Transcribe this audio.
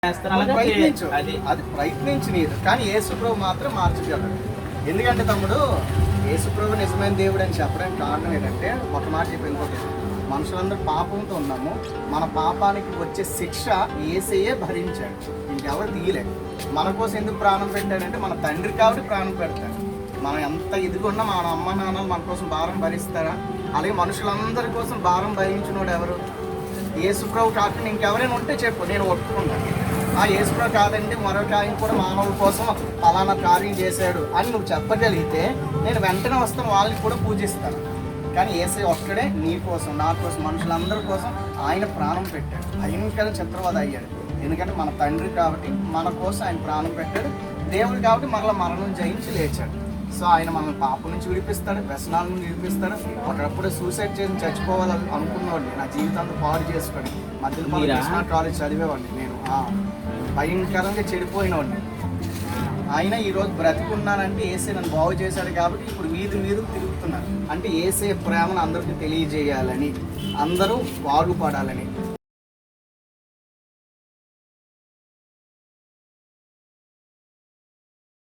ప్రయత్నించు, అది ప్రయత్నించి నీరు, కానీ యేసుప్రభు మాత్రం మార్చగలడు. ఎందుకంటే తమ్ముడు, యేసుప్రభు నిజమైన దేవుడు అని చెప్పడానికి కారణం ఏంటంటే, ఒక మాట చెప్పి వెళ్ళిపోతుంది, మనుషులందరూ పాపంతో ఉన్నాము, మన పాపానికి వచ్చే శిక్ష యేసయ్యే భరించాడు, ఇంకెవరు తీయలేడు. మన కోసం ఎందుకు ప్రాణం పెట్టాడంటే, మన తండ్రి కాబట్టి ప్రాణం పెడతాడు. మనం ఎంత ఇదిగున్నా మన అమ్మ నాన్నలు మన కోసం భారం భరిస్తారా? అలాగే మనుషులందరి కోసం భారం భరించినోడు ఎవరు? యేసుప్రభు కాకుండా ఇంకెవరైనా ఉంటే చెప్పు, నేను ఒప్పుకున్నాను. ఆ యేసుప్రభు కాదండి, మరొక ఆయన కూడా మానవుల కోసం ఫలానా కార్యం చేశాడు అని నువ్వు చెప్పగలిగితే నేను వెంటనే వస్తాను, వాళ్ళని కూడా పూజిస్తాను. కానీ యేసయ్య ఒక్కడే నీ కోసం, నా కోసం, మనుషులందరి కోసం ఆయన ప్రాణం పెట్టాడు. భయంకర చిత్రవద అయ్యాడు. ఎందుకంటే మన తండ్రి కాబట్టి మన కోసం ఆయన ప్రాణం పెట్టాడు. దేవుడు కాబట్టి మరలా మరణం జయించి లేచాడు. సో ఆయన మనల్ని పాపం నుంచి విడిపిస్తాడు, వ్యసనాల నుంచి విడిపిస్తాడు. ఒకప్పుడు సూసైడ్ చేసి చచ్చిపోవాలని అనుకున్నవాడిని, నా జీవితాన్ని పాడు చేసుకొని మధ్యలో కాలేజ్ చదివేవాడిని నేను, భయంకరంగా చెడిపోయినవాడిని. ఆయన ఈరోజు బ్రతికున్నానంటే యేసే నన్ను బాగు చేశాడు కాబట్టి ఇప్పుడు వీధులు తిరుగుతున్నాను. అంటే యేసే ప్రేమను అందరికీ తెలియజేయాలని, అందరూ బాగుపడాలని.